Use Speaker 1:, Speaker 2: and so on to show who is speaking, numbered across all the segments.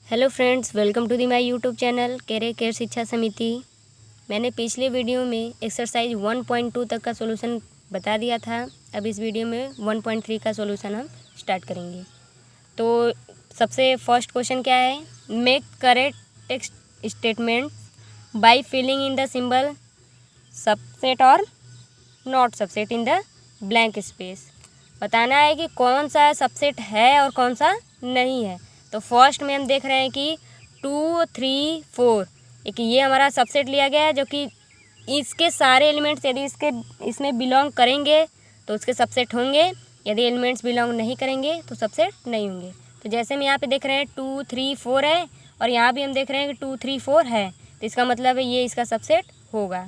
Speaker 1: Hello friends, welcome to the my YouTube channel care Shiksha Samiti. मैंने पिछले video में exercise 1.2 तक का सॉल्यूशन बता दिया था। अब इस वीडियो में 1.3 का सॉल्यूशन हम स्टार्ट करेंगे। तो सबसे फर्स्ट क्वेश्चन क्या है, make correct text statement by filling in the symbol subset or not subset in the blank space. बताना है कि कौन सा सबसेट है और कौन सा नहीं है। तो फर्स्ट में हम देख रहे हैं कि 2, 3, 4 एक ये हमारा सबसेट लिया गया है, जो कि इसके सारे एलिमेंट्स यदि इसमें बिलोंग करेंगे तो उसके सबसेट होंगे, यदि एलिमेंट्स बिलोंग नहीं करेंगे तो सबसेट नहीं होंगे। तो जैसे हम यहाँ पे देख रहे हैं 2, 3, 4 है और यहाँ भी हम देख रहे हैं कि 2, 3, 4 है, तो इसका मतलब है ये इसका सबसेट होगा।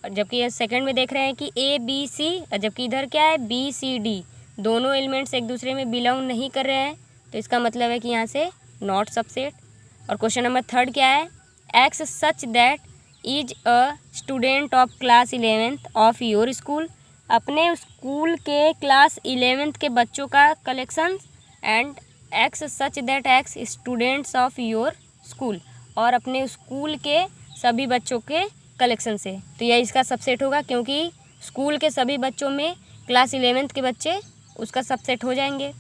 Speaker 1: और जबकि ये सेकंड में देख रहे हैं कि A, B, C, और जबकि इधर क्या है B, C, D दोनों एलिमेंट्स एक दूसरे में बिलोंग नहीं कर रहे हैं, तो इसका मतलब है कि यहाँ से नॉट सबसेट। और क्वेश्चन नंबर थर्ड क्या है, X such that is a student of class 11th of your school. अपने स्कूल के क्लास 11th के बच्चों का collection and x such that x students of your school, और अपने स्कूल के सभी बच्चों के कलेक्शन से, तो यह इसका सबसेट होगा क्योंकि स्कूल के सभी बच्चों में क्लास 11th के बच्चे उसका सबसेट हो जाएंगे।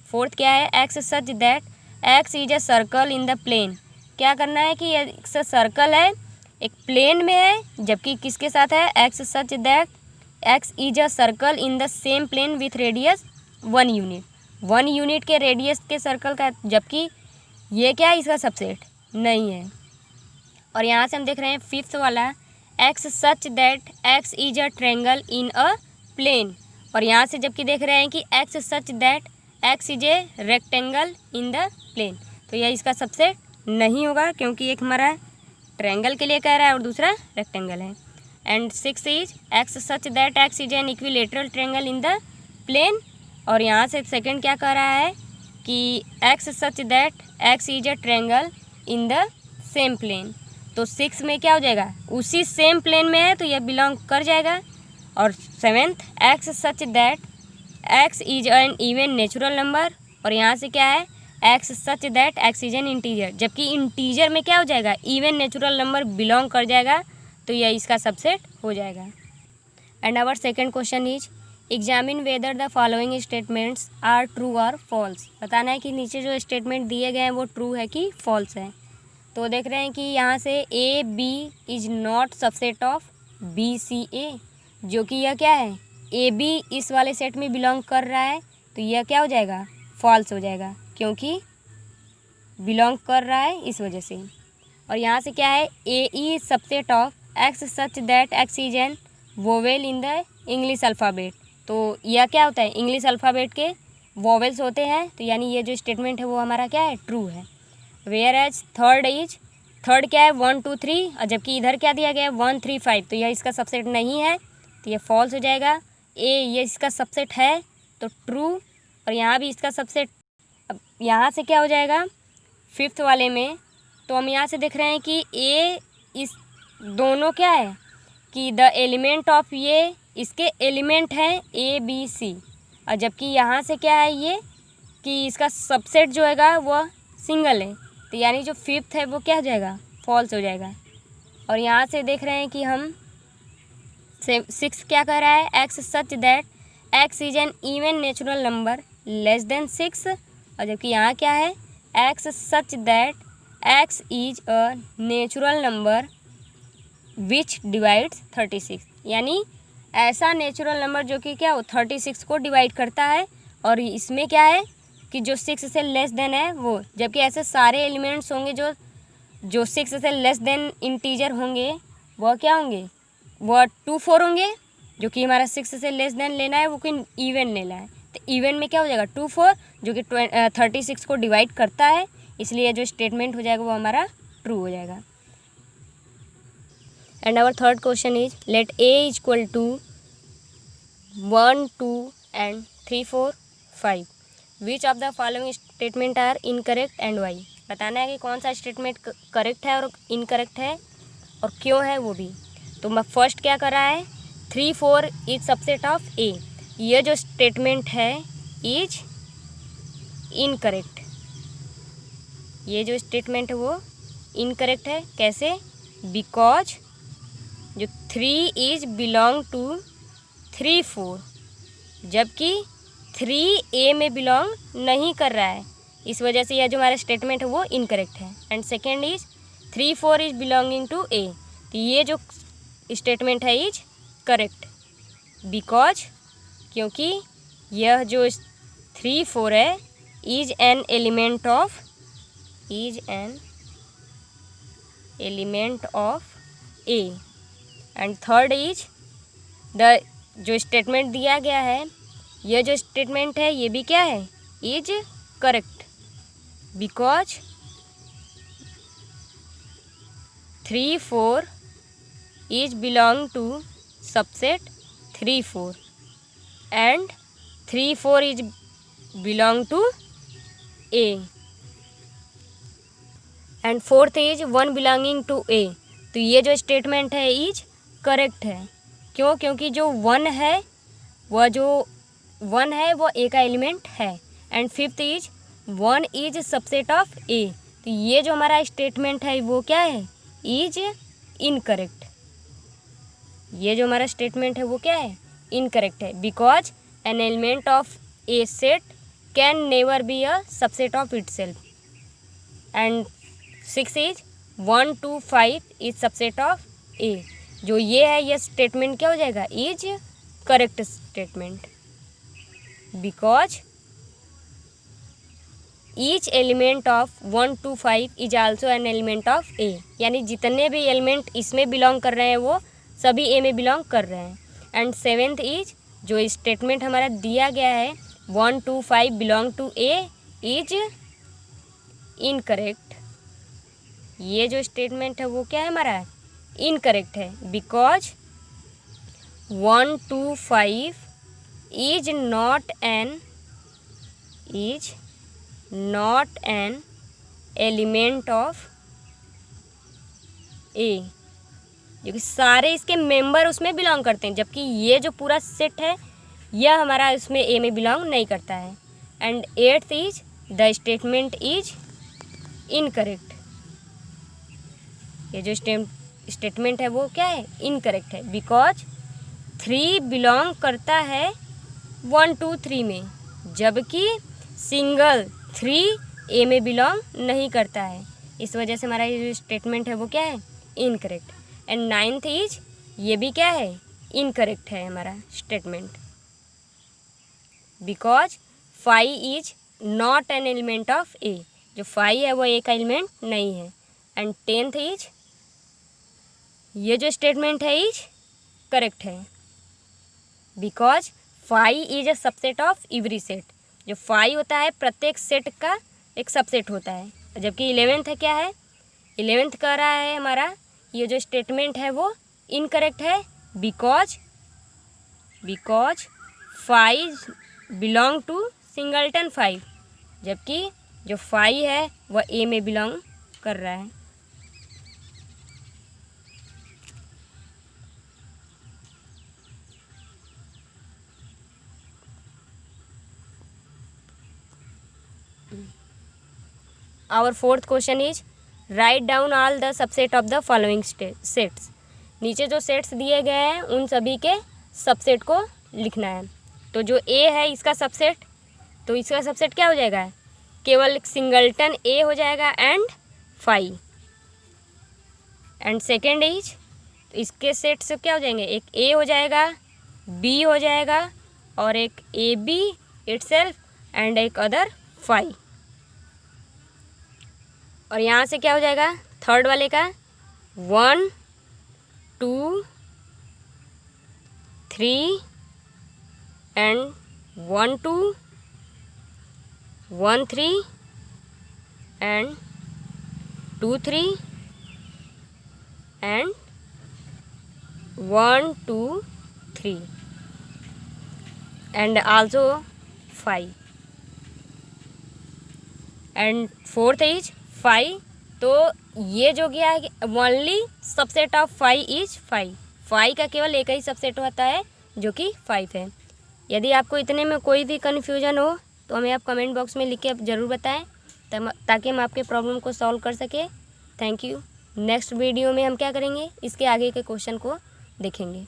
Speaker 1: फोर्थ क्या है, X such that X is a circle in the plane. क्या करना है कि एक्स सर्कल है, एक प्लेन में है, जबकि किसके साथ है, X such that X is a circle in the same plane with radius 1 unit. 1 unit के रेडियस के सर्कल का, जबकि ये क्या है, इसका सबसेट नहीं है। और यहाँ से हम देख रहे हैं फिफ्थ वाला, X such that X is a triangle in a plane, और यहाँ से जबकि देख रहे हैं कि X such that X is a rectangle in the plane, तो यह इसका सबसेट नहीं होगा क्योंकि एक हमारा ट्रायंगल के लिए कह रहा है और दूसरा रेक्टेंगल है। And six is X such that X is an equilateral triangle in the plane, और यहाँ से सेकंड क्या कह रहा है कि X such that X is a triangle in the same plane. तो 6 में क्या हो जाएगा, उसी सेम प्लेन में है तो यह बिलोंग कर जाएगा। और seventh, x such that X is N even natural number, और यहाँ से क्या है, X such that X is N integer, जबकि इंटीजर में क्या हो जाएगा, इवन नेचुरल नंबर बिलोंग कर जाएगा, तो यह इसका सबसेट हो जाएगा। And our second question is examine whether the following statements are true और फॉल्स। बताना है कि नीचे जो स्टेटमेंट दिए गए हैं वो ट्रू है कि फॉल्स है। तो देख रहे हैं कि यहाँ से A, B is not subset of B, C, A, जो कि यह क्या है, A, B इस वाले सेट में बिलोंग कर रहा है, तो यह क्या हो जाएगा, फॉल्स हो जाएगा क्योंकि बिलोंग कर रहा है इस वजह से। और यहाँ से क्या है, A is subset of x such that X is N vowel in the English alphabet. तो यह क्या होता है, इंग्लिश अल्फ़ाबेट के वोवेल्स होते हैं, तो यानी ये जो स्टेटमेंट है वो हमारा क्या है, ट्रू है। वेयर एज थर्ड क्या है, 1, 2, 3, और जबकि इधर क्या दिया गया है 1, 3, 5, तो यह इसका सबसेट नहीं है, तो यह फॉल्स हो जाएगा। ये इसका सबसेट है तो ट्रू, और यहाँ भी इसका सबसेट। अब यहाँ से क्या हो जाएगा फिफ्थ वाले में, तो हम यहाँ से देख रहे हैं कि ए इस दोनों क्या है कि द एलिमेंट ऑफ ये इसके एलिमेंट हैं A, B, C, और जबकि यहाँ से क्या है ये कि इसका सबसेट जो हैगा वह सिंगल है, तो यानी जो फिफ्थ है वो क्या हो जाएगा, फॉल्स हो जाएगा। और यहाँ से देख रहे हैं कि हम 6 क्या कह रहा है, X such that X is N even natural number less than 6, और जबकि यहाँ क्या है, X such that X is a natural number which divides 36, यानी ऐसा नेचुरल नंबर जो कि क्या हो 36 को डिवाइड करता है, और इसमें क्या है कि जो 6 से लेस देन है वो, जबकि ऐसे सारे एलिमेंट्स होंगे जो 6 से लेस देन इंटीजर होंगे वह क्या होंगे, वह 2, 4 होंगे, जो कि हमारा 6 से लेस देन लेना है वो कि इवन लेना है, तो इवन में क्या हो जाएगा 2, 4, जो कि 36 को डिवाइड करता है, इसलिए जो स्टेटमेंट हो जाएगा वो हमारा ट्रू हो जाएगा। And our third question is let A is equal to 1, 2 and 3, 4, 5, which of the following statement are incorrect and why. बताना है कि कौन सा स्टेटमेंट करेक्ट है और इनकरेक्ट है और क्यों है वो भी। तो मैं फर्स्ट क्या कर रहा है, 3, 4 इज सबसेट ऑफ A, ये जो स्टेटमेंट है इज इनकरेक्ट, ये जो स्टेटमेंट है वो इनकरेक्ट है। कैसे? बिकॉज जो 3 इज बिलोंग टू 3 4, जबकि 3 ए में बिलोंग नहीं कर रहा है, इस वजह से यह जो हमारा स्टेटमेंट है वो इनकरेक्ट है। And second is 3 4 is belonging to A, तो ये जो स्टेटमेंट है इज करेक्ट। बिकॉज क्योंकि यह जो 3 4 है is an element of A. And third is the जो स्टेटमेंट दिया गया है, यह जो स्टेटमेंट है ये भी क्या है? Is correct. Because 3 4 is belong to subset 3 4 and 3 4 is belong to A. And fourth is 1 belonging to A, तो ये जो स्टेटमेंट है इज करेक्ट है। क्यों? क्योंकि जो 1 है वो ए का एलिमेंट है। And fifth is 1 is subset of A, तो ये जो हमारा स्टेटमेंट है वो क्या है? Is incorrect. ये जो हमारा स्टेटमेंट है वो क्या है? इनकरेक्ट है। Because an element of a set can never be a subset of itself. And 6 is 1 2 5 is subset of A, जो ये है ये स्टेटमेंट क्या हो जाएगा? Is correct statement. Because each element of 1 2 5 is also an element of A, यानी जितने भी एलिमेंट इसमें बिलोंग कर रहे हैं वो सभी ए में बिलोंग कर रहे हैं। एंड सेवेंथ इज जो स्टेटमेंट हमारा दिया गया है 1 2 5 belong to a is incorrect. ये जो स्टेटमेंट है वो क्या है हमारा? इनकरेक्ट है। Because 1 2 5 is not an element of A, जो कि सारे इसके मेंबर उसमें बिलोंग करते हैं, जबकि ये जो पूरा सेट है यह हमारा उसमें ए में बिलोंग नहीं करता है। And eighth is the statement is incorrect. ये जो स्टेटमेंट है वो क्या है? इनकरेक्ट है। बिकॉज 3 बिलोंग करता है 1 2 3 में, जबकि सिंगल 3 ए में बिलोंग नहीं करता है, इस वजह से हमारा ये जो स्टेटमेंट है वो क्या है? इनकरेक्ट। एंड नाइन्थ इज ये भी क्या है? इनकरेक्ट है हमारा statement. Because 5 is not an element of A, जो 5 है वो ए का एलिमेंट नहीं है। एंड 10th इज ये जो स्टेटमेंट है इज करेक्ट है। Because 5 is a subset of every set, जो 5 होता है प्रत्येक सेट का एक सबसेट होता है, जबकि 11th है क्या है? 11th कह रहा है हमारा ये जो स्टेटमेंट है वो इनकरेक्ट है। बिकॉज 5 बिलोंग टू सिंगलटन 5, जबकि जो 5 है वह ए में बिलोंग कर रहा है। Our fourth question is write down all the subset of the following sets। नीचे जो सेट्स दिए गए हैं उन सभी के सबसेट को लिखना है। तो जो ए है इसका सबसेट, तो इसका सबसेट क्या हो जाएगा? केवल सिंगलटन ए हो जाएगा एंड 5। एंड सेकेंड इज तो इसके सेट से क्या हो जाएंगे? एक ए हो जाएगा, बी हो जाएगा और एक ए बी इटसेल्फ एंड एक अदर 5। और यहाँ से क्या हो जाएगा? थर्ड वाले का 1 2 3 and 1 2 1 3 and 2 3 and 1 2 3 and also 5। And fourth is 5, तो ये जो गया है ओनली सबसेट ऑफ 5 इज 5। 5 का केवल एक ही सबसेट होता है जो कि 5 है। यदि आपको इतने में कोई भी कन्फ्यूजन हो तो हमें आप कमेंट बॉक्स में लिख के ज़रूर बताएं। ताकि हम आपके प्रॉब्लम को सॉल्व कर सकें। Thank you. नेक्स्ट वीडियो में हम क्या करेंगे, इसके आगे के क्वेश्चन को देखेंगे।